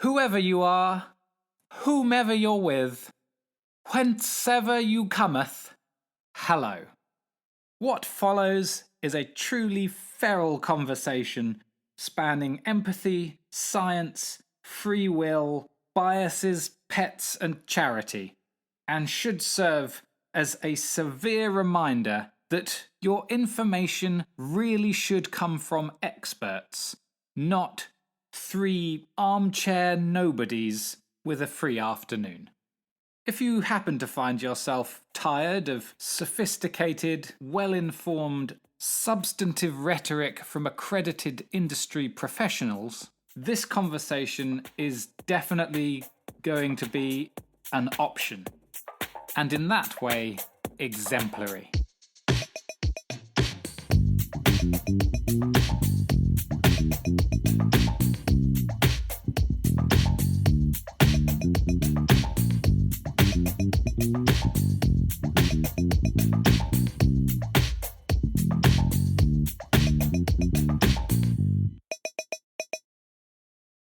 Whoever you are, whomever you're with, whenceever you cometh, hello. What follows is a truly feral conversation spanning empathy, science, free will, biases, pets, and charity, and should serve as a severe reminder that your information really should come from experts, not three armchair nobodies with a free afternoon. If you happen to find yourself tired of sophisticated, well-informed, substantive rhetoric from accredited industry professionals, this conversation is definitely going to be an option. And in that way, exemplary.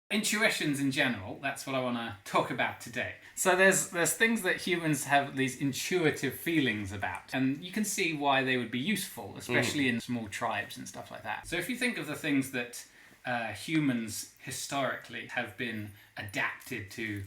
Intuitions in general, that's what I want to talk about today. So there's things that humans have these intuitive feelings about, and you can see why they would be useful, especially in small tribes and stuff like that. So if you think of the things that humans historically have been adapted to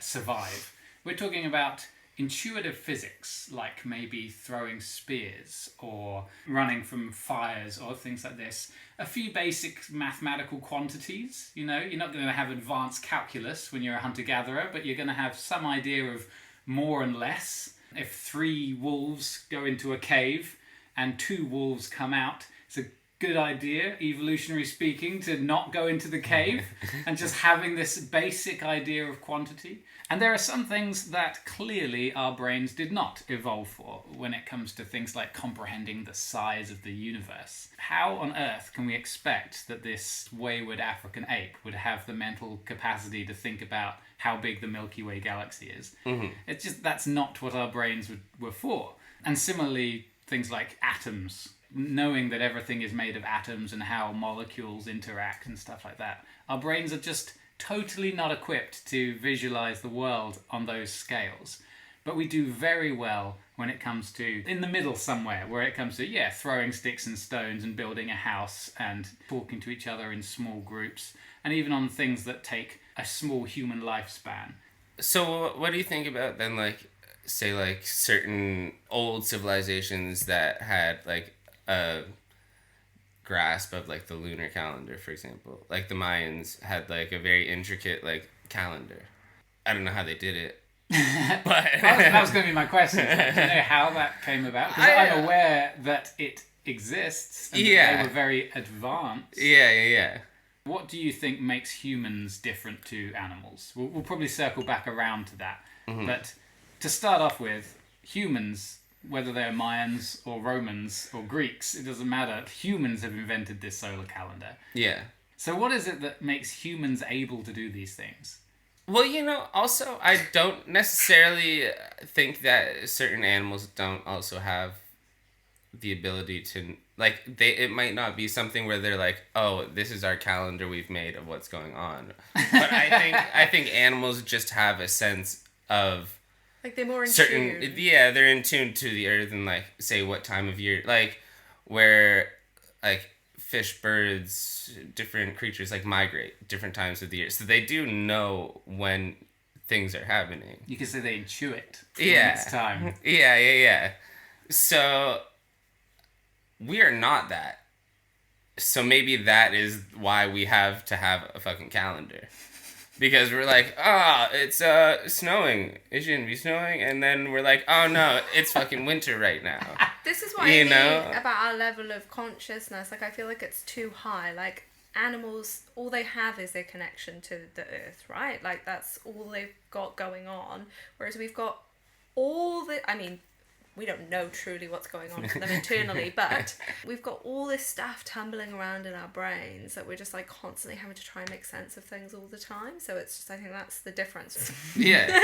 survive, we're talking about intuitive physics, like maybe throwing spears or running from fires or things like this. A few basic mathematical quantities, you're not going to have advanced calculus when you're a hunter-gatherer, but you're going to have some idea of more and less. If 3 wolves go into a cave and 2 wolves come out, it's a good idea, evolutionary speaking, to not go into the cave and just having this basic idea of quantity. And there are some things that clearly our brains did not evolve for when it comes to things like comprehending the size of the universe. How on earth can we expect that this wayward African ape would have the mental capacity to think about how big the Milky Way galaxy is? It's just, that's not what our brains were for. And similarly, things like atoms, knowing that everything is made of atoms and how molecules interact and stuff like that. Our brains are just totally not equipped to visualize the world on those scales. But we do very well when it comes to, in the middle somewhere, where it comes to, throwing sticks and stones and building a house and talking to each other in small groups, and even on things that take a small human lifespan. So what do you think about then, say certain old civilizations that had a grasp of the lunar calendar, for example? Like the Mayans had a very intricate calendar. I don't know how they did it. But that was going to be my question. Do you know how that came about? Because I'm aware that it exists and that they were very advanced. Yeah. What do you think makes humans different to animals? We'll probably circle back around to that. But to start off with, humans, whether they're Mayans or Romans or Greeks, it doesn't matter. Humans have invented this solar calendar. Yeah. So what is it that makes humans able to do these things? Well, also, I don't necessarily think that certain animals don't also have the ability to, it might not be something where they're like, oh, this is our calendar we've made of what's going on. But I think animals just have a sense of they're more in tune. Yeah, they're in tune to the earth and say what time of year, where fish, birds, different creatures migrate different times of the year, so they do know when things are happening. You can say they intuit when it's time. Yeah. So we are not that. So maybe that is why we have to have a fucking calendar. Because we're it's snowing. It shouldn't be snowing. And then we're oh no, it's fucking winter right now. This is what I mean about our level of consciousness. I feel like it's too high. Animals, all they have is their connection to the earth, right? That's all they've got going on. Whereas we've got all the... we don't know truly what's going on for them internally, but we've got all this stuff tumbling around in our brains that we're just constantly having to try and make sense of things all the time. So it's just, I think that's the difference. Yeah.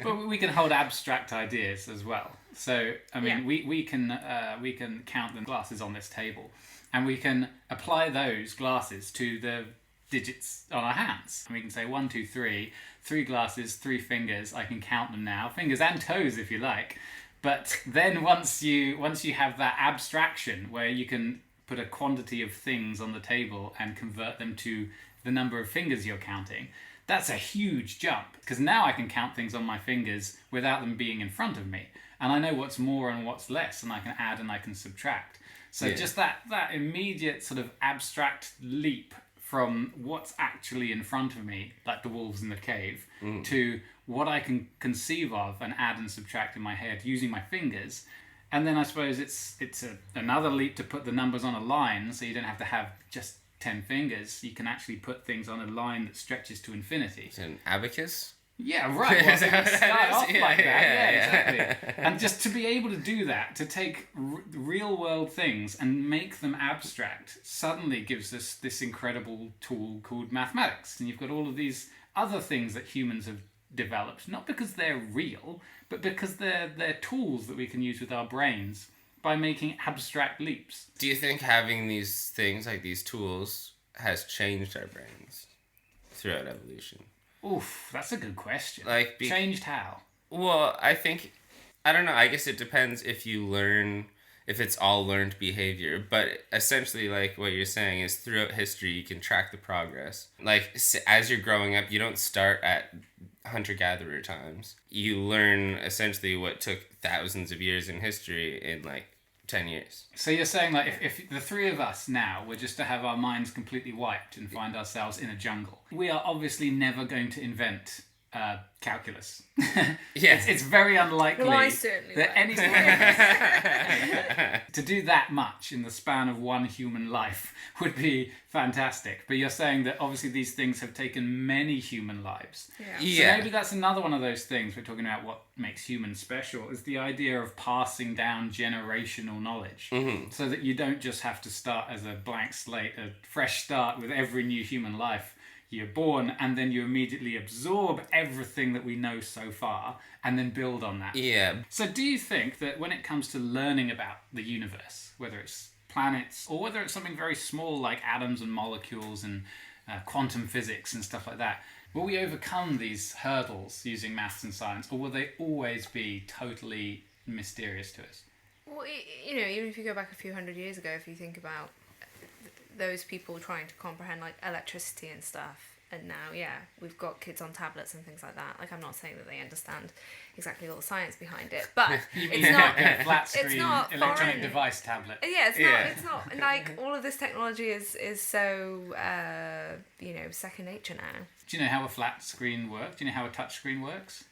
But we can hold abstract ideas as well. So, we can count the glasses on this table, and we can apply those glasses to the digits on our hands. And we can say 1, 2, 3, 3 glasses, 3 fingers. I can count them now, fingers and toes if you like. But then once you have that abstraction where you can put a quantity of things on the table and convert them to the number of fingers you're counting, that's a huge jump, because now I can count things on my fingers without them being in front of me. And I know what's more and what's less, and I can add and I can subtract. So just that immediate sort of abstract leap from what's actually in front of me, like the wolves in the cave, to what I can conceive of and add and subtract in my head using my fingers. And then I suppose it's another leap to put the numbers on a line, so you don't have to have just 10 fingers. You can actually put things on a line that stretches to infinity. It's an abacus? Yeah, right. Well, so you start off like that. Yeah, exactly. And just to be able to do that, to take real world things and make them abstract, suddenly gives us this incredible tool called mathematics. And you've got all of these other things that humans have developed, not because they're real, but because they're tools that we can use with our brains by making abstract leaps. Do you think having these things, like these tools, has changed our brains throughout evolution? Oof, that's a good question. Changed how? Well, I don't know, I guess it depends if it's all learned behavior, but essentially, like what you're saying is throughout history you can track the progress. Like, as you're growing up, you don't start at hunter-gatherer times. You learn essentially what took thousands of years in history in like 10 years. So you're saying, like, if the three of us now were just to have our minds completely wiped and find ourselves in a jungle, we are obviously never going to invent calculus. Yeah. It's very unlikely that any to do that much in the span of one human life would be fantastic. But you're saying that obviously these things have taken many human lives. Yeah. So maybe that's another one of those things we're talking about. What makes humans special is the idea of passing down generational knowledge, so that you don't just have to start as a blank slate, a fresh start with every new human life. You're born and then you immediately absorb everything that we know so far and then build on that. Yeah. So do you think that when it comes to learning about the universe, whether it's planets or whether it's something very small like atoms and molecules and quantum physics and stuff like that, will we overcome these hurdles using maths and science, or will they always be totally mysterious to us? Well, even if you go back a few hundred years ago, if you think about those people trying to comprehend like electricity and stuff, and now we've got kids on tablets and things like that. Like, I'm not saying that they understand exactly all the science behind it, but it's not a flat screen it's not electronic foreign. Device tablet. It's not like all of this technology is so second nature now. Do you know how a flat screen works? Do you know how a touch screen works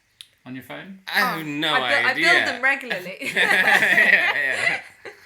on your phone? I have no idea. I build them regularly.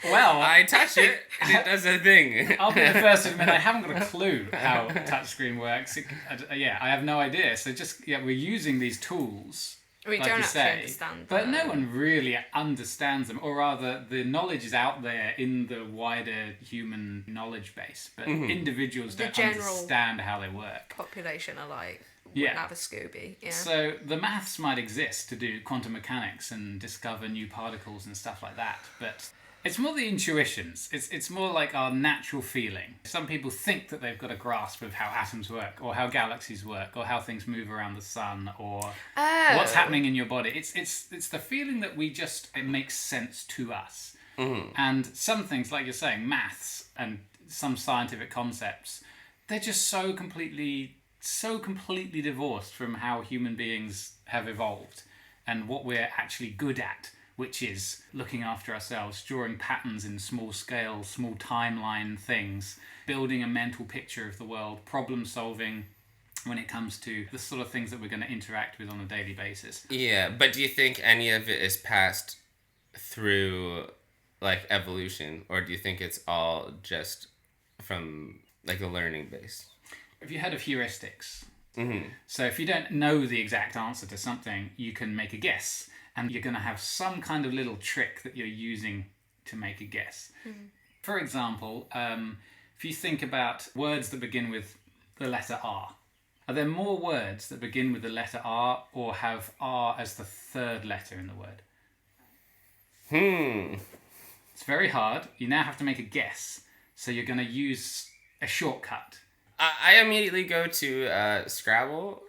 Well, I touch it and it does a thing. I'll be the first to admit I haven't got a clue how touchscreen works. I have no idea. So we're using these tools, We like don't you actually say, understand but them. no one really understands them, or rather, the knowledge is out there in the wider human knowledge base, but individuals don't understand how they work. Population are like, wouldn't have a Scooby. Yeah. So the maths might exist to do quantum mechanics and discover new particles and stuff like that, but it's more the intuitions. It's more like our natural feeling. Some people think that they've got a grasp of how atoms work, or how galaxies work, or how things move around the sun, or what's happening in your body. It's the feeling that it makes sense to us. And some things, like you're saying, maths and some scientific concepts, they're just so completely divorced from how human beings have evolved and what we're actually good at, which is looking after ourselves, drawing patterns in small scale, small timeline things, building a mental picture of the world, problem solving when it comes to the sort of things that we're going to interact with on a daily basis. Yeah, but do you think any of it is passed through like evolution, or do you think it's all just from like a learning base? Have you heard of heuristics? So if you don't know the exact answer to something, you can make a guess. And you're going to have some kind of little trick that you're using to make a guess. For example, if you think about words that begin with the letter R, are there more words that begin with the letter R or have R as the third letter in the word? It's very hard. You now have to make a guess. So you're going to use a shortcut. I immediately go to Scrabble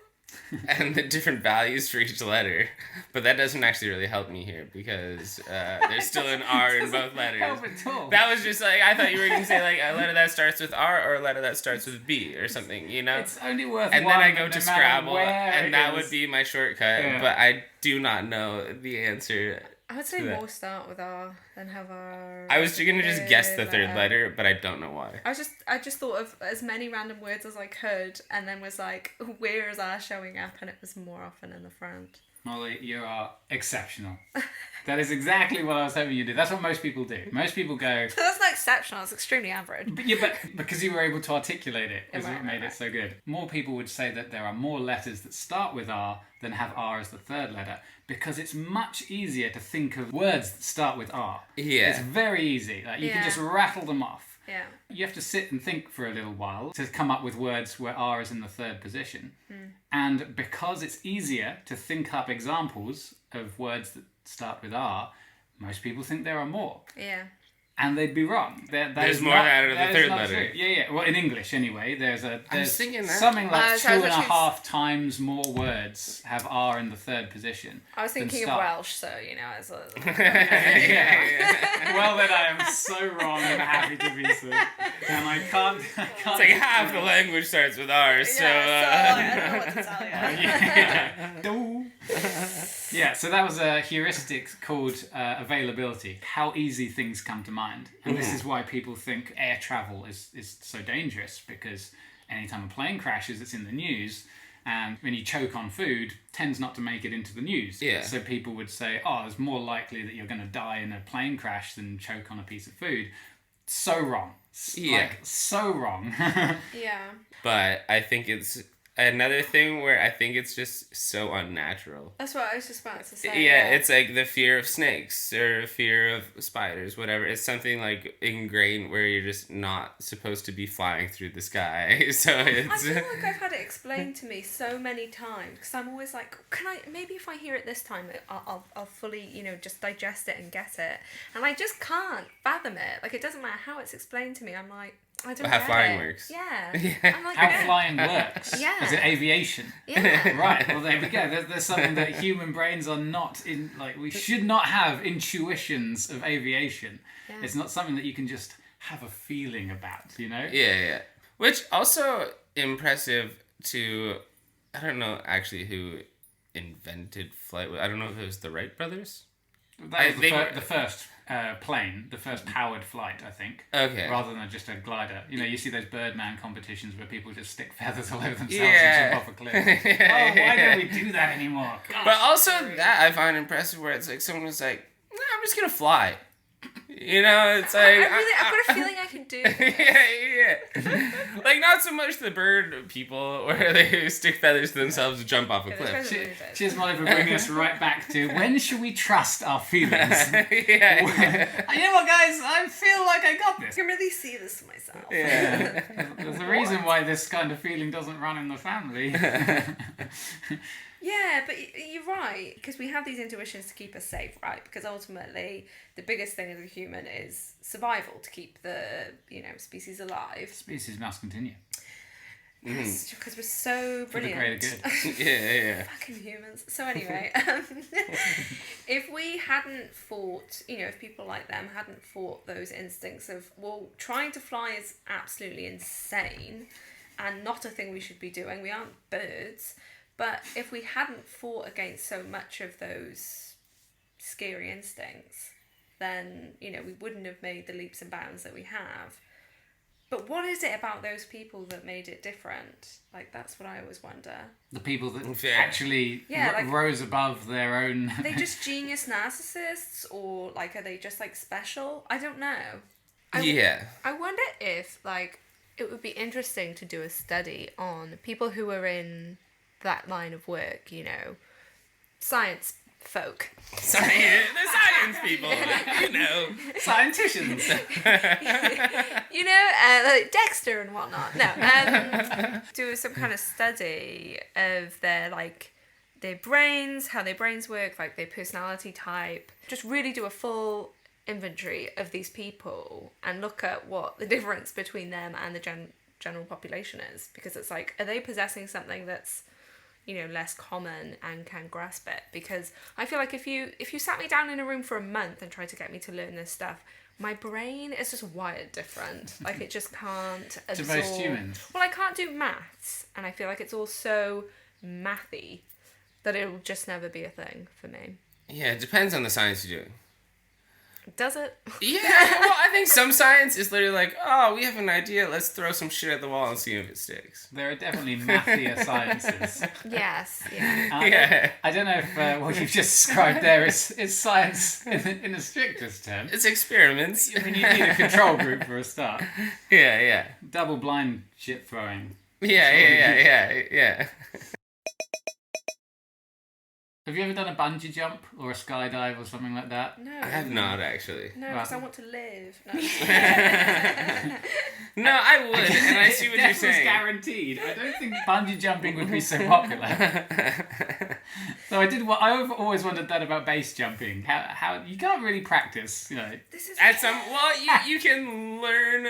and the different values for each letter, but that doesn't actually really help me here because there's still an R in both letters. Help at all. That was just like, I thought you were going to say like a letter that starts with R or a letter that starts with B or something, you know? It's only worth And one, then I go no to matter Scrabble, where and it that is. would be my shortcut, Yeah. but I do not know the answer. I would say to that. more start with R than have R. I was going to just guess the third letter, but I don't know why. I just thought of as many random words as I could, and then was like, where is R showing up? And it was more often in the front. Molly, you are exceptional. That is exactly what I was hoping you did. That's what most people do. Most people go, That's not exceptional. It's extremely average. but because you were able to articulate it, is Right, what made right. it so good. More people would say that there are more letters that start with R than have R as the third letter, because it's much easier to think of words that start with R. Yeah. It's very easy. Like, you can Yeah. just rattle them off. Yeah. You have to sit and think for a little while to come up with words where R is in the third position. And because it's easier to think up examples of words that start with R, most people think there are more. Yeah. And they'd be wrong. There's more out of the that is third not letter. true. Yeah. Well, in English anyway, there's thinking that. something like So I was actually 2.5 times more words have R in the third position. I was than thinking of start. Welsh, so, you know, as a... Yeah. Well, then I am so wrong and happy to be so. And I can't. It's like half the language starts with R, so... I don't know what to tell you. Yeah, so that was a heuristic called availability, how easy things come to mind. And this is why people think air travel is so dangerous, because anytime a plane crashes, it's in the news, and when you choke on food, tends not to make it into the news. Yeah. So people would say, oh, it's more likely that you're going to die in a plane crash than choke on a piece of food. So wrong. Yeah. Like, so wrong. Yeah. But I think it's another thing where I think it's just so unnatural. That's what I was just about to say. Yeah, it's like the fear of snakes or fear of spiders, whatever. It's something like ingrained where you're just not supposed to be flying through the sky. So I it's... feel like I've had it explained to me so many times, because I'm always like, maybe if I hear it this time, I'll fully, you know, just digest it and get it. And I just can't fathom it. Like, it doesn't matter how it's explained to me. I'm like, I don't How get flying it. works. Yeah. Yeah. I'm like, How yeah. flying works. Yeah. Is it aviation? Yeah. Right, well there we go. There's something that human brains are not in, like, we should not have intuitions of aviation. Yeah. It's not something that you can just have a feeling about, you know? Yeah. Which also impressive to... I don't know actually who invented flight. I don't know if it was the Wright brothers. That was they the were- first plane, the first powered flight, I think. Okay. Rather than just a glider. You know, you see those Birdman competitions where people just stick feathers all over themselves Yeah. and jump off a cliff. Oh, why don't we do that anymore? Gosh. But also that I find impressive where it's like someone was like, nah, I'm just gonna fly. You know, it's like... I've got a feeling I can do this. yeah. Like, not so much the bird people where they stick feathers to themselves and jump off a Yeah, cliff. there's Che- Cheers, Molly, for bringing us right back to when should we trust our feelings? yeah. You know what, guys? I feel like I got I this. can really see this myself. Yeah. There's a reason why this kind of feeling doesn't run in the family. Yeah, but you're right, because we have these intuitions to keep us safe, right? Because ultimately, the biggest thing as a human is survival, to keep the, you know, species alive. Species must continue. Because we're so For the brilliant. greater good. Yeah. Fucking humans. So anyway, if we hadn't fought, you know, if people like them hadn't fought those instincts of, well, trying to fly is absolutely insane and not a thing we should be doing. We aren't birds. But if we hadn't fought against so much of those scary instincts, then, you know, we wouldn't have made the leaps and bounds that we have. But what is it about those people that made it different? Like, that's what I always wonder. The people that Yeah. actually Yeah, like- rose above their own... Are they just genius narcissists, or, like, are they just, like, special? I don't know. Yeah. I wonder if, like, it would be interesting to do a study on people who are in that line of work, you know, science folk. The science people, you know. Scienticians. You know, like Dexter and whatnot. No, do some kind of study of their, like, their brains, how their brains work, like their personality type. Just really do a full inventory of these people and look at what the difference between them and the general population is, because it's like, are they possessing something that's, you know, less common and can grasp it? Because I feel like if you sat me down in a room for a month and tried to get me to learn this stuff, my brain is just wired different. Like, it just can't absorb. To most humans. Well, I can't do maths, and I feel like it's all so mathy that it'll just never be a thing for me. Yeah, it depends on the science you're doing. Does it? Yeah, well, I think some science is literally like, oh, we have an idea, let's throw some shit at the wall and see if it sticks. There are definitely mathier sciences. Yes, yeah. Yeah. I don't know if what you've just described there is science in the strictest term. It's experiments. I mean, you need a control group for a start. Yeah. Double blind shit throwing. Yeah. Have you ever done a bungee jump or a skydive or something like that? No. I have not, actually. No, because I want to live. No. No, I would, and I see what you're Death was saying. guaranteed. I don't think bungee jumping would be so popular. So I've always wondered that about base jumping. How you can't really practice, you know. This is You can learn,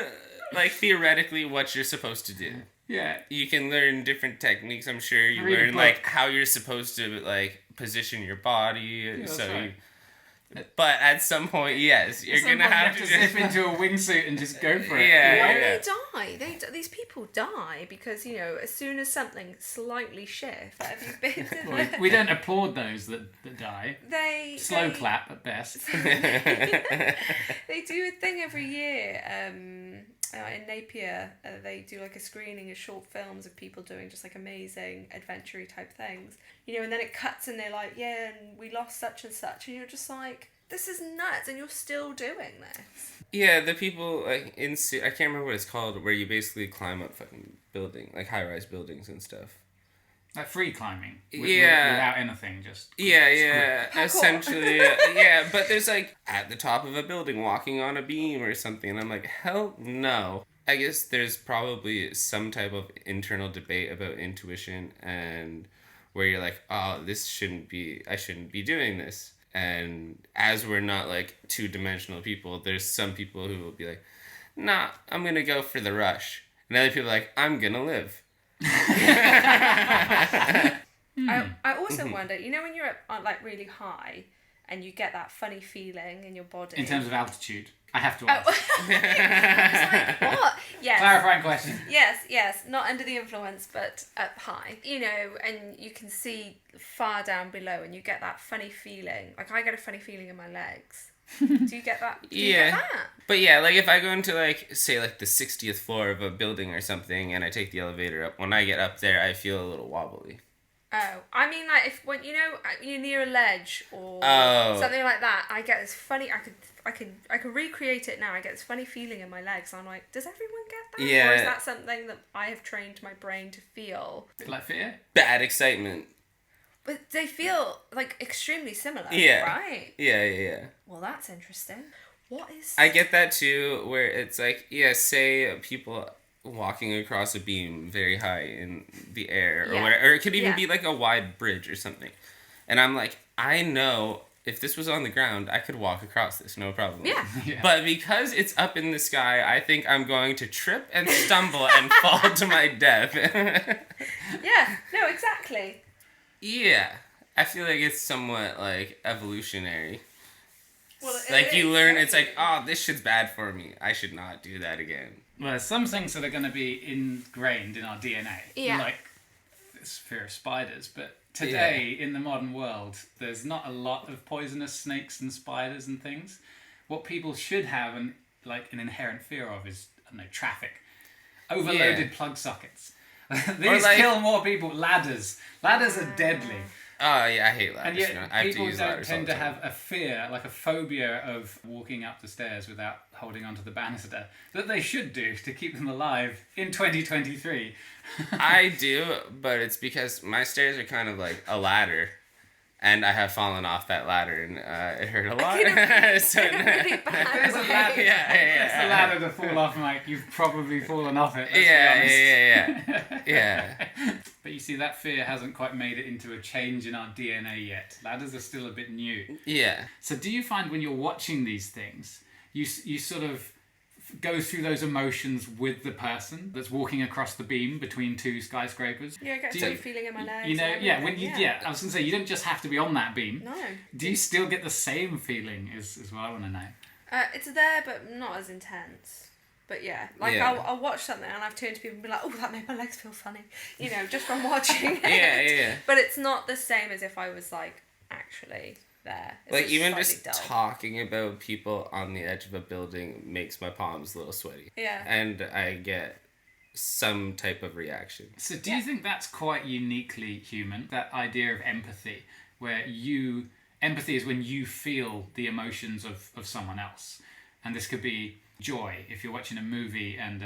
like, theoretically what you're supposed to do. Yeah. You can learn different techniques, I'm sure. You Read a learn, book. like, how you're supposed to, like, position your body. Yeah, that's so right. But at some point, yes, you're going to have to zip into a wingsuit and just go for it. Yeah. They die. These people die because, you know, as soon as something slightly shifts. Have you been to Well, we don't applaud those that die. Slow they clap at best. They do a thing every year. In Napier, they do like a screening of short films of people doing just like amazing adventure type things, you know, and then it cuts and they're like, yeah, and we lost such and such, and you're just like, this is nuts, and you're still doing this. Yeah, the people, like, I can't remember what it's called, where you basically climb up fucking building, like high-rise buildings and stuff. Like free climbing. Without anything, just... Yeah, Parkour. essentially. Yeah, but there's, like, at the top of a building, walking on a beam or something, and I'm like, hell no. I guess there's probably some type of internal debate about intuition, and where you're like, oh, I shouldn't be doing this. And as we're not, like, two-dimensional people, there's some people who will be like, nah, I'm gonna go for the rush. And other people are like, I'm gonna live. I also wonder, you know, when you're at like really high and you get that funny feeling in your body. In terms of altitude, I have to ask. It's like, what? Yes. Clarifying question. Yes. Not under the influence, but up high. You know, and you can see far down below and you get that funny feeling. Like, I get a funny feeling in my legs. Do you get that? Do you get that? But yeah, like, if I go into, like, say, like, the 60th floor of a building or something and I take the elevator up, when I get up there, I feel a little wobbly. Oh, I mean, like, when you're near a ledge or something like that, I get this funny. I could recreate it now. I get this funny feeling in my legs. I'm like, does everyone get that? Yeah. Or is that something that I have trained my brain to feel? Like fear? Bad excitement. But they feel like extremely similar. Yeah. Right. Yeah. Well, that's interesting. What is? I get that too, where it's like, say people walking across a beam very high in the air or whatever, or it could even be like a wide bridge or something, and I'm like, I know if this was on the ground, I could walk across this, no problem. Yeah. But because it's up in the sky, I think I'm going to trip and stumble and fall to my death. Yeah. No. Exactly. Yeah, I feel like it's somewhat like evolutionary. Well, like you learn, it's like, oh, this shit's bad for me. I should not do that again. Well, there's some things that are going to be ingrained in our DNA. Yeah. Like this fear of spiders. But today, in the modern world, there's not a lot of poisonous snakes and spiders and things. What people should have an inherent fear of is, I don't know, traffic. Overloaded plug sockets. These kill more people. Ladders. Ladders are deadly. Oh, yeah, I hate ladders. And yet, I have to people use don't ladders tend all to the time. have a fear, like a phobia of walking up the stairs without holding onto the banister, that they should do to keep them alive in 2023. I do, but it's because my stairs are kind of like a ladder. And I have fallen off that ladder, and it hurt a lot. Really bad If there's a ladder, Yeah. a ladder to fall off, Mike, you've probably fallen off it. Let's be Yeah. But you see, that fear hasn't quite made it into a change in our DNA yet. Ladders are still a bit new. Yeah. So do you find when you're watching these things, you sort of go through those emotions with the person that's walking across the beam between two skyscrapers? Yeah, I get a feeling in my legs. You know, I was going to say, you don't just have to be on that beam. No. Do you still get the same feeling is what I want to know? It's there, but not as intense. But yeah, like I'll watch something and I've turned to people and be like, oh, that made my legs feel funny, you know, just from watching it. Yeah. But it's not the same as if I was like actually there. It's like even just dull. talking about people on the edge of a building makes my palms a little sweaty. Yeah. And I get some type of reaction. So do you think that's quite uniquely human, that idea of empathy, where empathy is when you feel the emotions of someone else? And this could be joy. If you're watching a movie and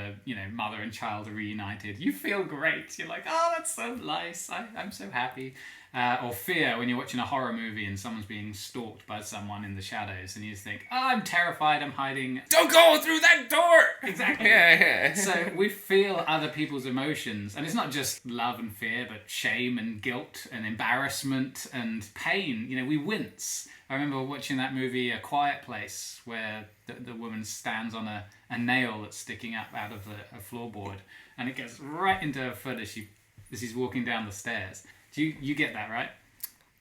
mother and child are reunited, you feel great. You're like, oh, that's so nice. I'm so happy. Or fear when you're watching a horror movie and someone's being stalked by someone in the shadows and you just think, oh, I'm terrified, I'm hiding. Don't go through that door! Exactly. Yeah. So we feel other people's emotions, and it's not just love and fear, but shame and guilt and embarrassment and pain. You know, we wince. I remember watching that movie A Quiet Place, where the woman stands on a nail that's sticking up out of a floorboard, and it gets right into her foot as she's walking down the stairs. Do you get that, right?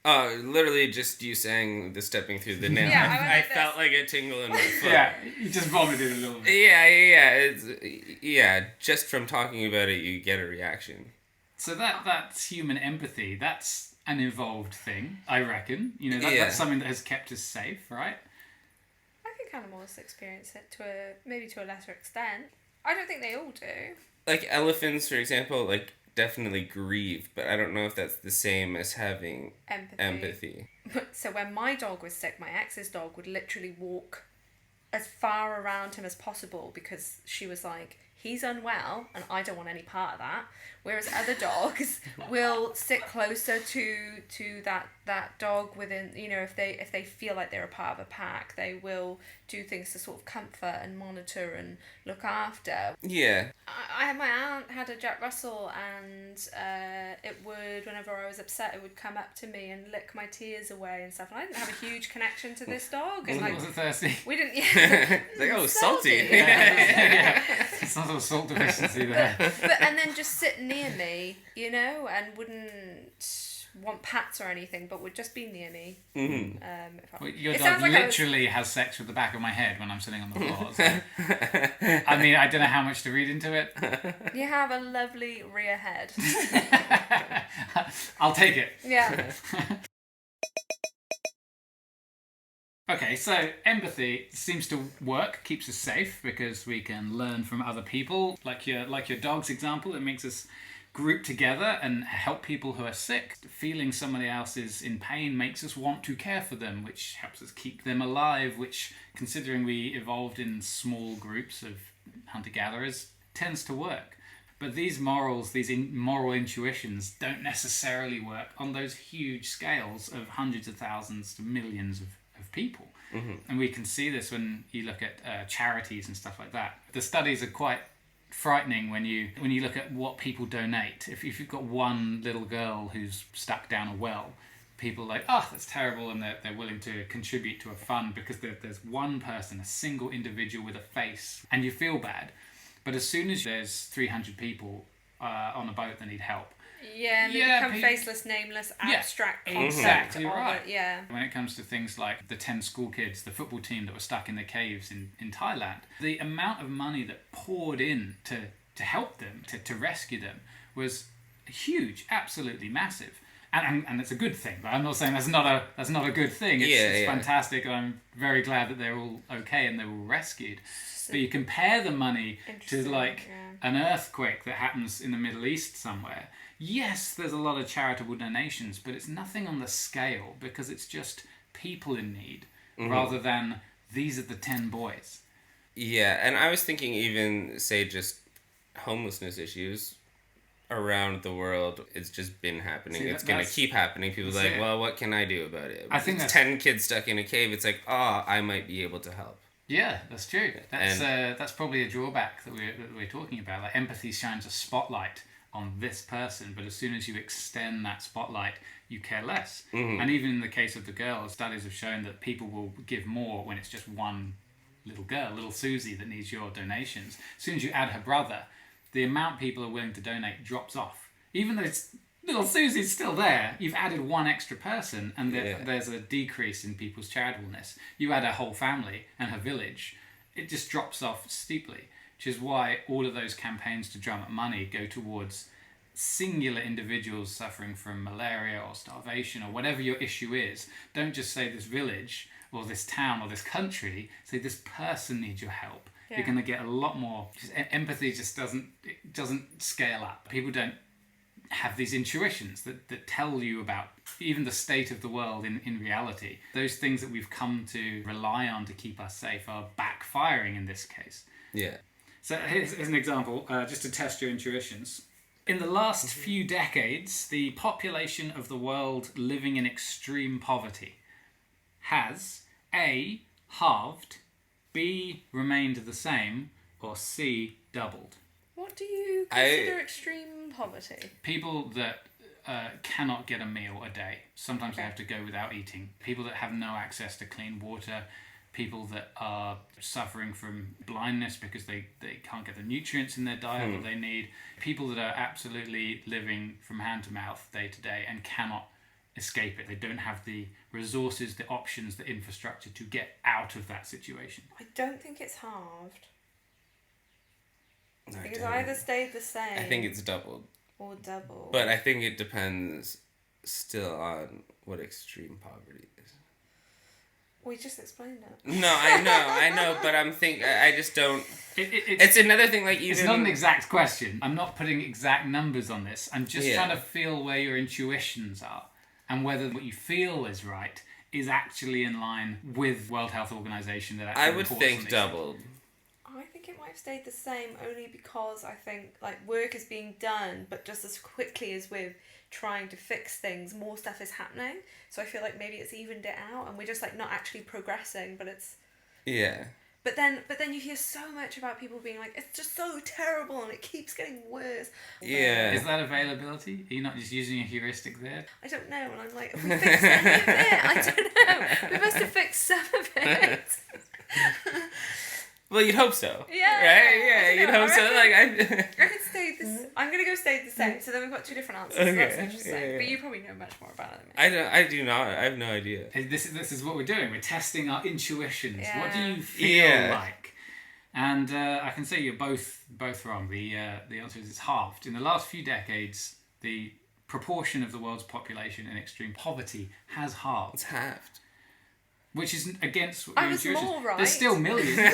Oh, literally just you saying the stepping through the nail. Yeah, I felt like a tingle in my foot. Yeah, you just vomited a little bit. Yeah. Just from talking about it, you get a reaction. So that's human empathy. That's an evolved thing, I reckon. You know, that's something that has kept us safe, right? I think animals experience it maybe to a lesser extent. I don't think they all do. Like elephants, for example, like definitely grieve, but I don't know if that's the same as having empathy. So when my dog was sick, my ex's dog would literally walk as far around him as possible because she was like, he's unwell and I don't want any part of that. Whereas other dogs will sit closer to that dog within, you know, if they feel like they're a part of a pack, they will do things to sort of comfort and monitor and look after. Yeah. My aunt had a Jack Russell, and it would, whenever I was upset, it would come up to me and lick my tears away and stuff. And I didn't have a huge connection to this dog. And Was it thirsty? we didn't. Yeah. It's like, oh, salty. Yeah. It's not a salt deficiency there. And then just sit near me, you know, and wouldn't want pats or anything, but would just be near me. Mm-hmm. Your dog literally has sex with the back of my head when I'm sitting on the floor. So. I mean, I don't know how much to read into it. You have a lovely rear head. I'll take it. Yeah. Okay, so empathy seems to work, keeps us safe because we can learn from other people. Like your dog's example, it makes us group together and help people who are sick. Feeling somebody else is in pain makes us want to care for them, which helps us keep them alive, which, considering we evolved in small groups of hunter-gatherers, tends to work. But these morals, moral intuitions, don't necessarily work on those huge scales of hundreds of thousands to millions of people. Mm-hmm. And we can see this when you look at charities and stuff like that. The studies are quite frightening when you look at what people donate. If you've got one little girl who's stuck down a well, people are like, oh, that's terrible, and they're willing to contribute to a fund because there's one person, a single individual with a face, and you feel bad. But as soon as there's 300 people on a boat that need help, and they become faceless, nameless, abstract concept. Exactly right. Yeah. When it comes to things like the 10 school kids, the football team that were stuck in the caves in Thailand, the amount of money that poured in to help them, to rescue them, was huge, absolutely massive. And it's a good thing. But I'm not saying that's not a good thing. It's fantastic, and I'm very glad that they're all okay and they were all rescued. But you compare the money to an earthquake that happens in the Middle East somewhere. Yes, there's a lot of charitable donations, but it's nothing on the scale because it's just people in need rather than these are the 10 boys. Yeah, and I was thinking even, say, just homelessness issues around the world. It's just been happening. It's going to keep happening. People are like, well, what can I do about it? I think it's 10 kids stuck in a cave. It's like, oh, I might be able to help. Yeah, that's true. That's probably a drawback that we're talking about. Like empathy shines a spotlight on this person, but as soon as you extend that spotlight, you care less. Mm-hmm. And even in the case of the girls, studies have shown that people will give more when it's just one little girl, little Susie, that needs your donations. As soon as you add her brother, the amount people are willing to donate drops off. Even though little Susie's still there, you've added one extra person, and there's a decrease in people's charitableness. You add her whole family and her village, it just drops off steeply, which is why all of those campaigns to drum up money go towards singular individuals suffering from malaria or starvation or whatever your issue is. Don't just say this village or this town or this country, say this person needs your help. You're going to get a lot more. Empathy just doesn't scale up. People don't have these intuitions that tell you about even the state of the world in reality. Those things that we've come to rely on to keep us safe are backfiring in this case. Yeah. So here's an example, just to test your intuitions. In the last few decades, the population of the world living in extreme poverty has A, halved, B, remained the same, or C, doubled. What do you consider extreme poverty? People that cannot get a meal a day. Sometimes they have to go without eating. People that have no access to clean water. People that are suffering from blindness because they can't get the nutrients in their diet that they need. People that are absolutely living from hand to mouth day to day and cannot escape it. They don't have the resources, the options, the infrastructure to get out of that situation. I don't think it's halved. No, Because either stayed the same. I think it's doubled. Or doubled. But I think it depends still on what extreme poverty is. We just explained it. No, I know, but I just don't. It's another thing, like, even. It's not an exact question. I'm not putting exact numbers on this. I'm just trying to feel where your intuitions are and whether what you feel is right is actually in line with World Health Organization. That I would think doubled. I think it might have stayed the same only because I think like work is being done, but just as quickly as we're trying to fix things, more stuff is happening. So I feel like maybe it's evened it out, and we're just like not actually progressing, but it's. Yeah. But then you hear so much about people being like, it's just so terrible and it keeps getting worse. Yeah. Is that availability? Are you not just using a heuristic there? I don't know, and I'm like, have we fixed any of it? I don't know. We must have fixed some of it. Well, you'd hope so. Yeah. Right? Yeah, you'd hope so. Like I could stay this. I'm gonna go stay the same. So then we've got two different answers. Okay. So that's interesting. Yeah. But you probably know much more about it than me. I do not. I have no idea. This is what we're doing. We're testing our intuitions. Yeah. What do you feel like? And I can say you're both wrong. The answer is it's halved. In the last few decades, the proportion of the world's population in extreme poverty has halved. It's halved. Which is against your I was intuitions. more right. There's still millions. Take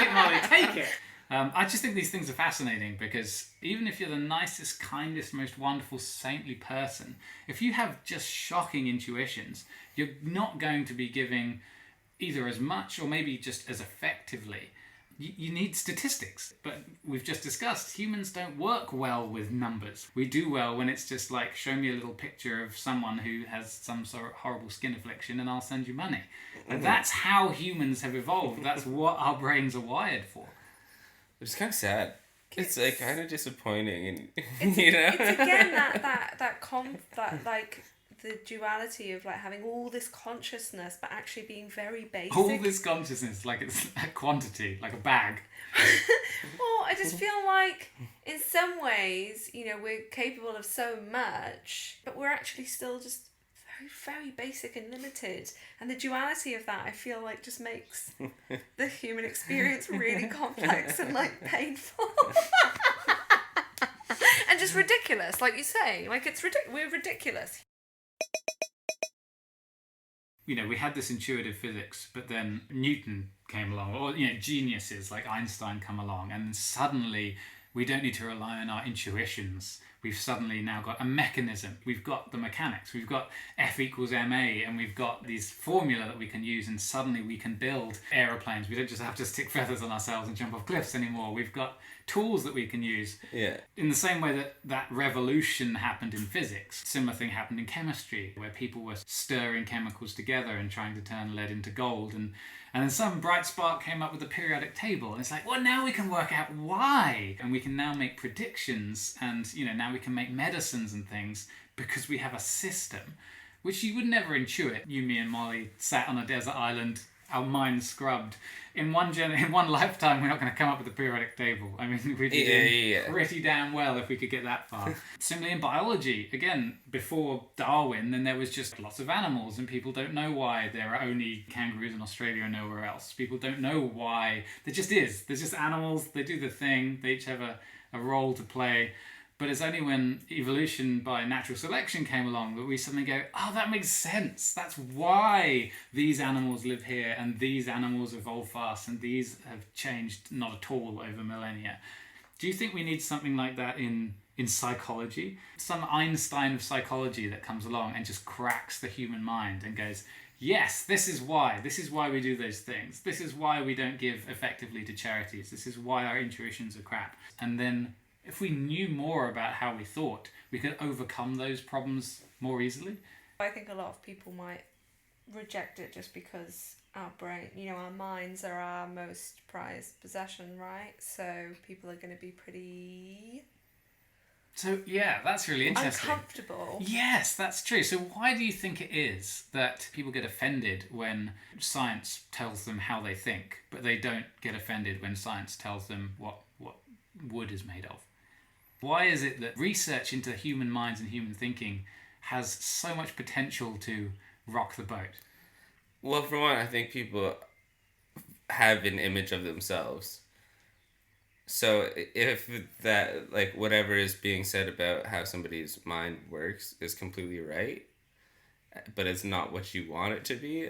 it, Molly, take it. I just think these things are fascinating because even if you're the nicest, kindest, most wonderful, saintly person, if you have just shocking intuitions, you're not going to be giving either as much or maybe just as effectively. You need statistics, but we've just discussed humans don't work well with numbers. We do well when it's just like, show me a little picture of someone who has some sort of horrible skin affliction and I'll send you money. And that's how humans have evolved. That's what our brains are wired for. It's kind of sad. It's like kind of disappointing, and It's, you know. It's again that like the duality of like having all this consciousness but actually being very basic. All this consciousness, like it's a quantity, like a bag. Well, I just feel like in some ways, you know, we're capable of so much, but we're actually still just very, very basic and limited. And the duality of that, I feel like, just makes the human experience really complex and like painful. And just ridiculous, like you say. Like it's we're ridiculous. You know, we had this intuitive physics, but then Newton came along, or, you know, geniuses like Einstein come along, and suddenly we don't need to rely on our intuitions. We've suddenly now got a mechanism. We've got the mechanics. We've got F equals ma, and we've got these formula that we can use, and suddenly we can build aeroplanes. We don't just have to stick feathers on ourselves and jump off cliffs anymore. We've got tools that we can use. Yeah. In the same way that revolution happened in physics, similar thing happened in chemistry, where people were stirring chemicals together and trying to turn lead into gold. And then some bright spark came up with the periodic table, and it's like, well, now we can work out why, and we can now make predictions, and, you know, now we can make medicines and things because we have a system which you would never intuit. You, me, and Molly sat on a desert island our minds scrubbed. In one lifetime, we're not going to come up with a periodic table. I mean, we'd be doing pretty damn well if we could get that far. Similarly in biology, again, before Darwin, then there was just lots of animals, and people don't know why there are only kangaroos in Australia and nowhere else. People don't know why. There just is. There's just animals. They do the thing. They each have a role to play. But it's only when evolution by natural selection came along that we suddenly go, oh, that makes sense. That's why these animals live here and these animals evolve fast and these have changed not at all over millennia. Do you think we need something like that in psychology? Some Einstein of psychology that comes along and just cracks the human mind and goes, yes, this is why. This is why we do those things. This is why we don't give effectively to charities. This is why our intuitions are crap. And then if we knew more about how we thought, we could overcome those problems more easily. I think a lot of people might reject it just because our brain, our minds are our most prized possession, right? So people are going to be pretty... So, yeah, that's really interesting. Uncomfortable. Yes, that's true. So why do you think it is that people get offended when science tells them how they think, but they don't get offended when science tells them what wood is made of? Why is it that research into human minds and human thinking has so much potential to rock the boat? Well, for one, I think people have an image of themselves. So if that, like, whatever is being said about how somebody's mind works is completely right, but it's not what you want it to be,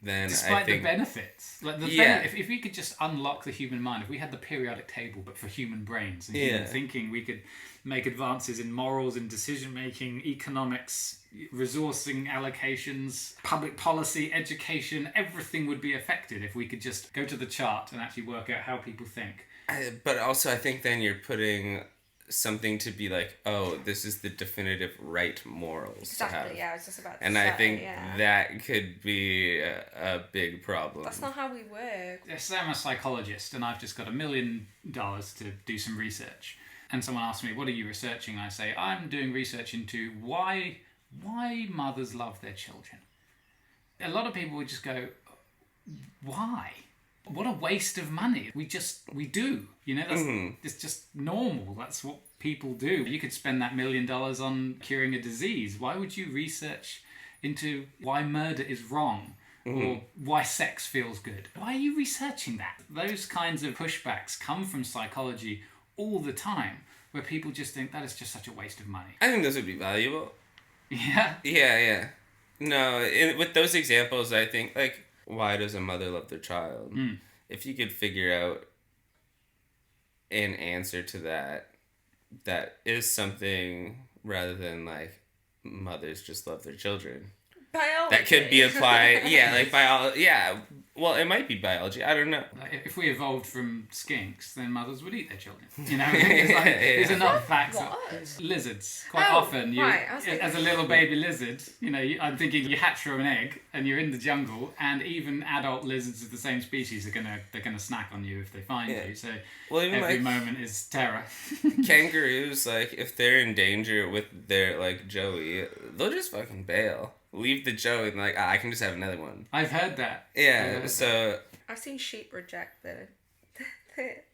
then despite I think... the benefits. Like if we could just unlock the human mind, if we had the periodic table but for human brains and human thinking, we could make advances in morals and decision making, economics, resourcing allocations, public policy, education. Everything would be affected if we could just go to the chart and actually work out how people think. But also I think then you're putting something to be like, oh, this is the definitive right morals to have. Yeah, I was just about to and say, I think that could be a big problem. That's not how we work. Say I'm a psychologist and I've just got $1 million to do some research, and someone asks me, what are you researching? I say, I'm doing research into why mothers love their children. A lot of people would just go, why? What a waste of money. We do. It's just normal. That's what people do. You could spend that $1 million on curing a disease. Why would you research into why murder is wrong or why sex feels good? Why are you researching that? Those kinds of pushbacks come from psychology all the time, where people just think that is just such a waste of money. I think those would be valuable. Yeah? Yeah. No, with those examples, I think, like, why does a mother love their child? If you could figure out an answer to that is something rather than, like, mothers just love their children. Biology. That could be applied, like biology. Yeah, well, it might be biology. I don't know. If we evolved from skinks, then mothers would eat their children. It's like, these are not facts. Lizards. Quite often, as a little baby lizard, I'm thinking you hatch from an egg and you're in the jungle, and even adult lizards of the same species they're gonna snack on you if they find you. So every moment is terror. Kangaroos, like, if they're in danger with their, like, joey, they'll just fucking bail. Leave the joey and, like, I can just have another one. I've heard that. Yeah, so... I've seen sheep reject the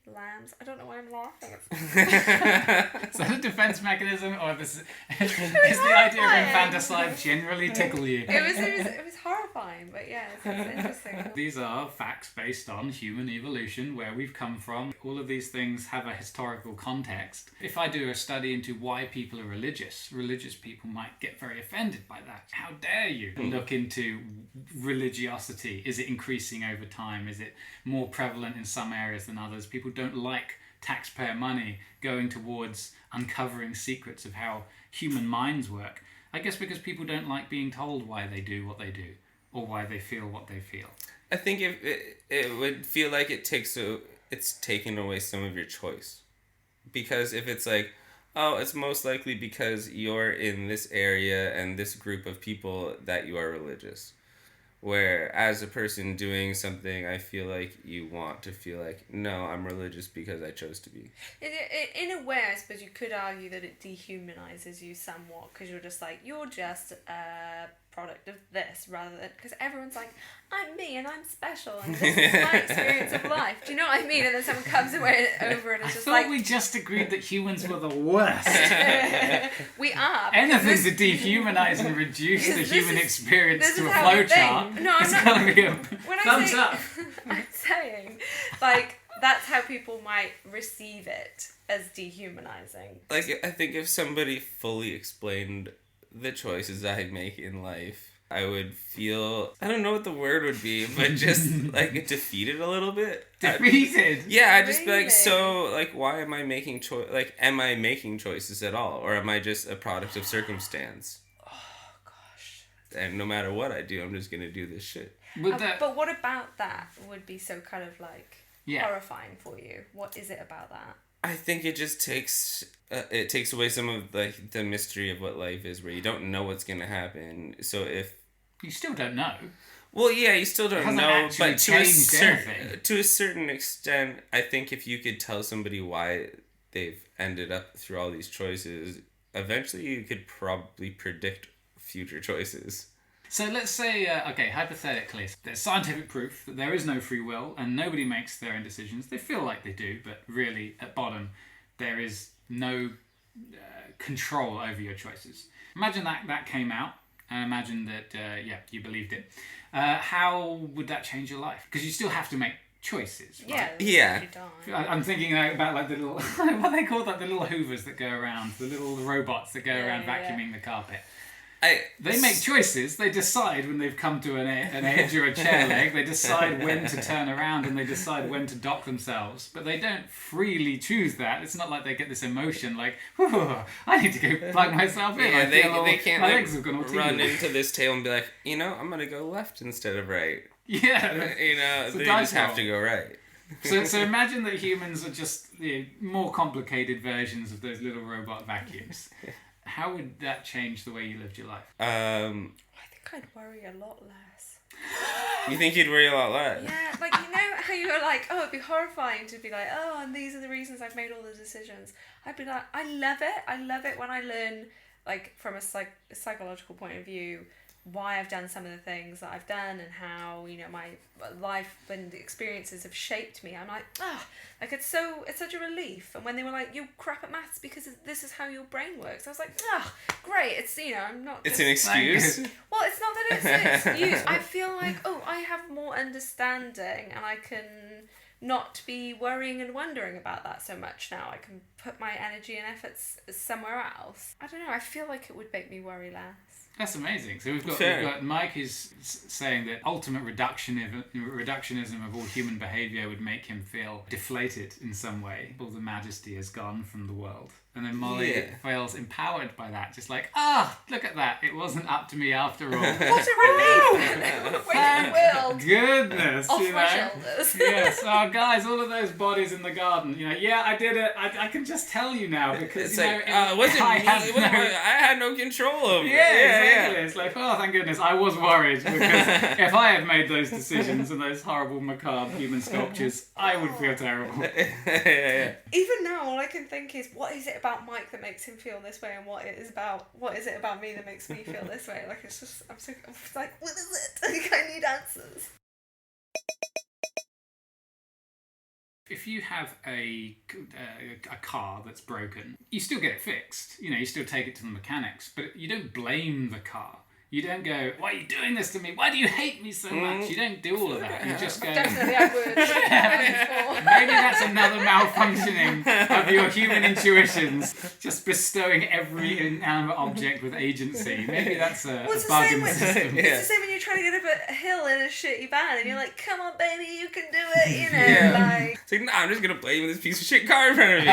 lambs. I don't know why I'm laughing. Is that a defense mechanism, or is the idea of infanticide generally tickle you? It was horrifying, but yeah, it's interesting. These are facts based on human evolution, where we've come from. All of these things have a historical context. If I do a study into why people are religious people might get very offended by that. How dare you look into religiosity? Is it increasing over time? Is it more prevalent in some areas than others? People don't like taxpayer money going towards uncovering secrets of how human minds work. I guess because people don't like being told why they do what they do or why they feel what they feel. I think if it would feel like it's taking away some of your choice. Because if it's like, oh, it's most likely because you're in this area and this group of people that you are religious. Where as a person doing something, I feel like you want to feel like, no, I'm religious because I chose to be. In a way, I suppose you could argue that it dehumanizes you somewhat, because you're just like, you're just a product of this, rather than, because everyone's like, I'm me and I'm special and this is my experience of life. Do you know what I mean? And then someone comes away over and it's just like... I thought we just agreed that humans were the worst. We are. Anything to dehumanize and reduce the human experience to a how flowchart. No, I'm it's not. Gonna be a When thumbs up. I'm saying, like, that's how people might receive it, as dehumanizing. Like, I think if somebody fully explained the choices I make in life, I would feel, I don't know what the word would be, but just like defeated a little bit. Defeated? I'd just be Really? like, so, like, why am I making am I making choices at all? Or am I just a product of circumstance? Oh, gosh. And no matter what I do, I'm just gonna do this shit. But what about that would be so kind of like horrifying for you? What is it about that? I think it just takes away some of like the mystery of what life is, where you don't know what's gonna happen. So if you still don't know. Well, yeah, you still don't know, but to a certain extent, I think if you could tell somebody why they've ended up through all these choices, eventually you could probably predict future choices. So let's say, hypothetically, there's scientific proof that there is no free will and nobody makes their own decisions. They feel like they do, but really, at bottom, there is no control over your choices. Imagine that came out, and imagine that, you believed it. How would that change your life? Because you still have to make choices, right? Yeah. I'm thinking about like the little, what are they called? Like the little hoovers that go around, the little robots that go around vacuuming the carpet. They make choices. They decide when they've come to an edge or a chair leg. They decide when to turn around and they decide when to dock themselves. But they don't freely choose that. It's not like they get this emotion like, I need to go plug myself in. Yeah, they can't my legs have gone all run tingly. into this table and be like, I'm going to go left instead of right. Yeah. They just have to go right. So imagine that humans are just more complicated versions of those little robot vacuums. How would that change the way you lived your life? I think I'd worry a lot less. You think you'd worry a lot less? Yeah, like, you know how you were like, oh, it'd be horrifying to be like, oh, and these are the reasons I've made all the decisions. I'd be like, I love it when I learn, like, from a psychological point of view, why I've done some of the things that I've done and how, my life and experiences have shaped me. I'm like, like it's such a relief. And when they were like, you're crap at maths because this is how your brain works, I was like, great. It's, I'm not It's an excuse. Well, it's not that it's an excuse. I feel like, I have more understanding and I can not be worrying and wondering about that so much now. I can put my energy and efforts somewhere else. I don't know, I feel like it would make me worry less. That's amazing. So we've got Mike is saying that ultimate reductionism of all human behaviour would make him feel deflated in some way. All the majesty has gone from the world. And then Mollie feels empowered by that. Just like, look at that. It wasn't up to me after all. What a relief. Thank goodness. Off my shoulders. Yes. Oh, guys, all of those bodies in the garden. I did it. I can just tell you now because, it wasn't me. I had no control over it. Yeah, exactly. It's like, oh, thank goodness. I was worried because if I had made those decisions and those horrible, macabre human sculptures, I would feel terrible. Even now, all I can think is, what is it about Mike that makes him feel this way, and what is it about me that makes me feel this way? Like, it's just, I'm like, what is it? Like, I need answers. If you have a car that's broken, you still get it fixed. You still take it to the mechanics, but you don't blame the car. You don't go, why are you doing this to me? Why do you hate me so much? You don't do all of that. You just go... Definitely I would. Maybe that's another malfunctioning of your human intuitions. Just bestowing every inanimate object with agency. Maybe that's a bug in the system. It's the same when you're trying to get up a hill in a shitty van and you're like, come on baby, you can do it, like... It's like, no, I'm just going to blame this piece of shit car in front of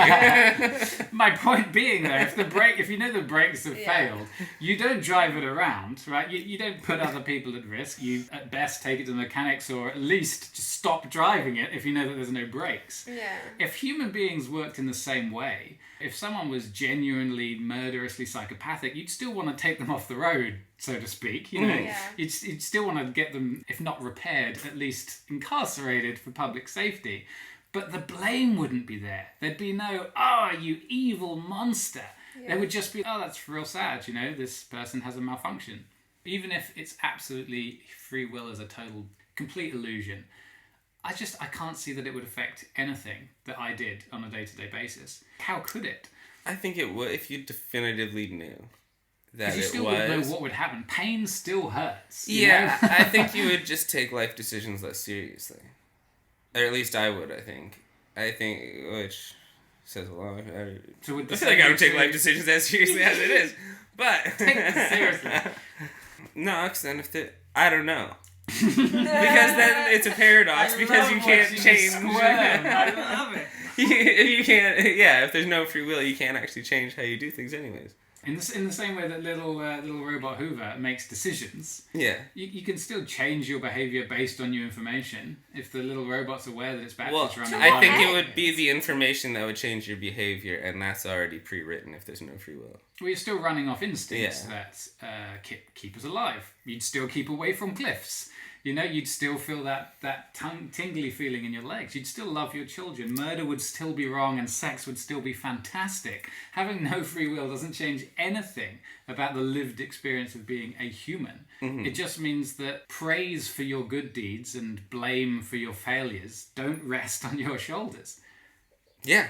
you. My point being though, if you know the brakes have failed, you don't drive it around, right? You don't put other people at risk. You at best take it to the mechanics, or at least just stop driving it if you know that there's no brakes. Yeah. If human beings worked in the same way, If someone was genuinely murderously psychopathic, you'd still want to take them off the road, so to speak. You know, you'd still want to get them, if not repaired, at least incarcerated for public safety. But the blame wouldn't be there. There'd be no, oh, you evil monster. There would just be, oh, that's real sad, you know, this person has a malfunction. Even if it's absolutely free will is a total, complete illusion, I can't see that it would affect anything that I did on a day-to-day basis. How could it? I think it would if you definitively knew that you still would know what would happen. Pain still hurts. Yeah, I think you would just take life decisions less seriously. Or at least I would, I think. Which says a lot. I feel like I would take life decisions as seriously as it is. But... Take it seriously. No, because then I don't know. Because then it's a paradox because you can't change. I love it. You can't. Yeah, if there's no free will, you can't actually change how you do things, anyways. In the same way that little robot Hoover makes decisions, you can still change your behavior based on new information. If the little robot's aware that it's bad to run I think it would be the information that would change your behavior, and that's already pre-written if there's no free will. Well, you're still running off instincts that keep us alive. You'd still keep away from cliffs. You know, you'd still feel that tingly feeling in your legs. You'd still love your children. Murder would still be wrong and sex would still be fantastic. Having no free will doesn't change anything about the lived experience of being a human. Mm-hmm. It just means that praise for your good deeds and blame for your failures don't rest on your shoulders. Yeah.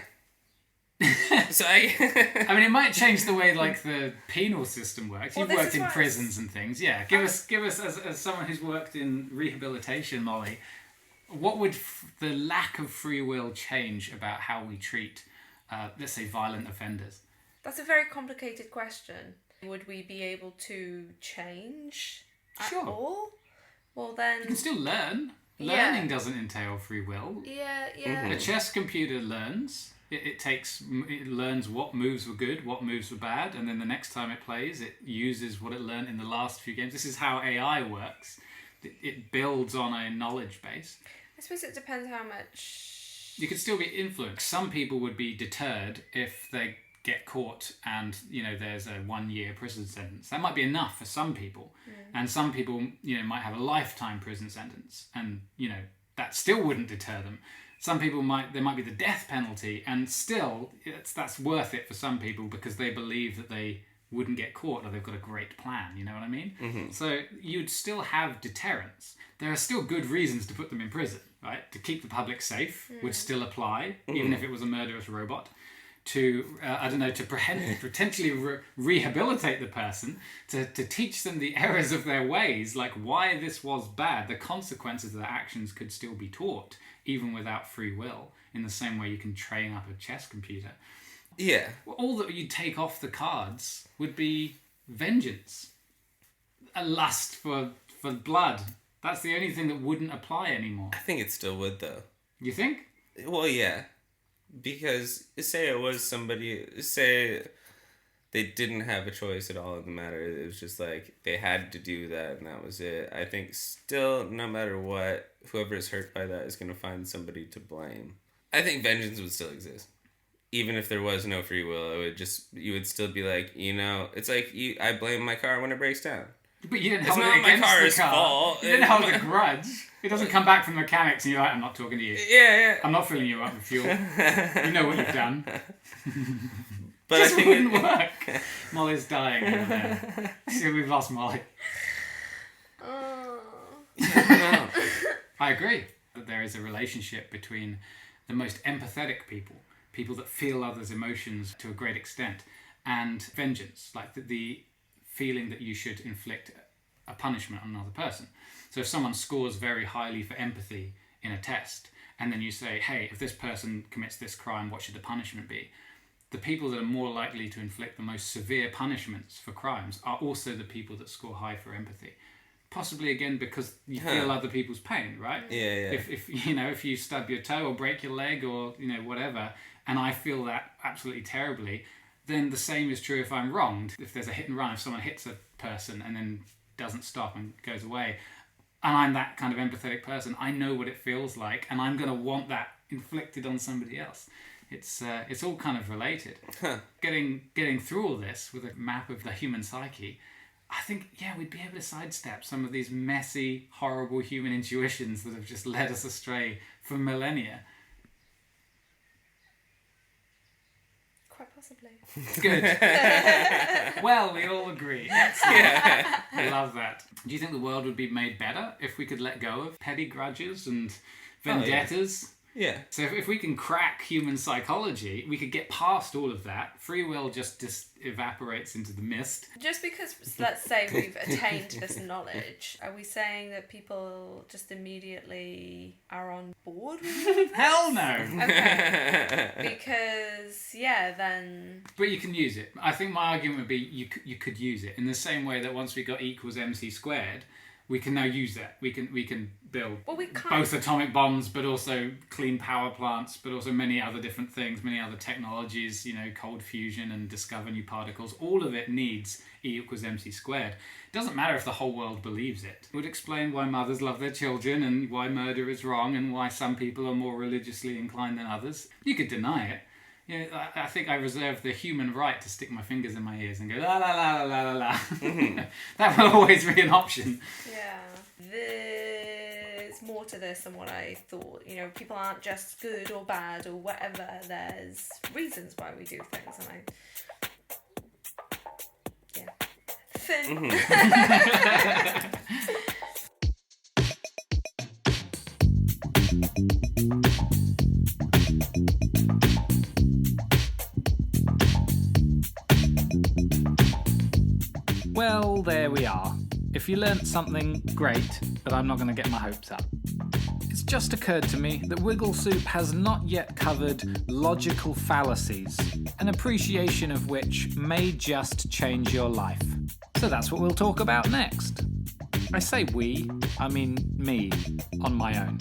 So I mean, it might change the way like the penal system works. You've worked in prisons and things. Yeah, give us as someone who's worked in rehabilitation, Mollie, what would the lack of free will change about how we treat, let's say, violent offenders? That's a very complicated question. Would we be able to change at all? Well, then... You can still learn. Learning doesn't entail free will. Yeah. Mm-hmm. A chess computer learns. It learns what moves were good, what moves were bad, and then the next time it plays, it uses what it learned in the last few games. This is how AI works. It builds on a knowledge base. I suppose it depends how much... You could still be influenced. Some people would be deterred if they get caught and, you know, there's a 1-year prison sentence. That might be enough for some people. And some people, you know, might have a lifetime prison sentence. And, you know, that still wouldn't deter them. Some people there might be the death penalty, and still that's worth it for some people because they believe that they wouldn't get caught or they've got a great plan, you know what I mean? Mm-hmm. So you'd still have deterrence. There are still good reasons to put them in prison, right? To keep the public safe would still apply, even if it was a murderous robot. To, to potentially rehabilitate the person, to teach them the errors of their ways, like why this was bad, the consequences of their actions could still be taught, even without free will, in the same way you can train up a chess computer. Yeah. All that you'd take off the cards would be vengeance. A lust for blood. That's the only thing that wouldn't apply anymore. I think it still would, though. You think? Well, yeah. Because, say they didn't have a choice at all in the matter. It was just like, they had to do that, and that was it. I think still, no matter what, whoever is hurt by that is going to find somebody to blame. I think vengeance would still exist. Even if there was no free will, you would still be like, you know, it's like, I blame my car when it breaks down. But you didn't hold it against the car. Fault. You didn't hold a grudge. It doesn't come back from the mechanics and you're like, I'm not talking to you. Yeah. I'm not filling you up with fuel. You know what you've done. But it just wouldn't work. Mollie's dying over there. See, we've lost Mollie. I agree that there is a relationship between the most empathetic people that feel others' emotions to a great extent, and vengeance, like the feeling that you should inflict a punishment on another person. So if someone scores very highly for empathy in a test, and then you say, hey, if this person commits this crime, what should the punishment be? The people that are more likely to inflict the most severe punishments for crimes are also the people that score high for empathy. Possibly, again, because you feel other people's pain, right? Yeah. If you stub your toe or break your leg or, you know, whatever, and I feel that absolutely terribly, then the same is true if I'm wronged. If there's a hit and run, if someone hits a person and then doesn't stop and goes away, and I'm that kind of empathetic person, I know what it feels like, and I'm going to want that inflicted on somebody else. It's all kind of related. Getting through all this with a map of the human psyche, I think, we'd be able to sidestep some of these messy, horrible human intuitions that have just led us astray for millennia. Quite possibly. Good. Well, we all agree. I love that. Do you think the world would be made better if we could let go of petty grudges and vendettas? Yeah. So if we can crack human psychology, we could get past all of that. Free will just evaporates into the mist. Just because, let's say, we've attained this knowledge, are we saying that people just immediately are on board with it? Hell no! Okay. Because, then... But you can use it. I think my argument would be you could use it in the same way that once we got equals mc squared, we can now use that. We can build both atomic bombs, but also clean power plants, but also many other different things, many other technologies, cold fusion and discover new particles. All of it needs E equals mc squared. It doesn't matter if the whole world believes it. It would explain why mothers love their children and why murder is wrong and why some people are more religiously inclined than others. You could deny it. I think I reserve the human right to stick my fingers in my ears and go la la la la la la la. That will always be an option. Yeah. There's more to this than what I thought. People aren't just good or bad or whatever. There's reasons why we do things, and Finn. Well, there we are. If you learnt something, great, but I'm not going to get my hopes up. It's just occurred to me that Wiggle Soup has not yet covered logical fallacies, an appreciation of which may just change your life. So that's what we'll talk about next. I say we, I mean me, on my own.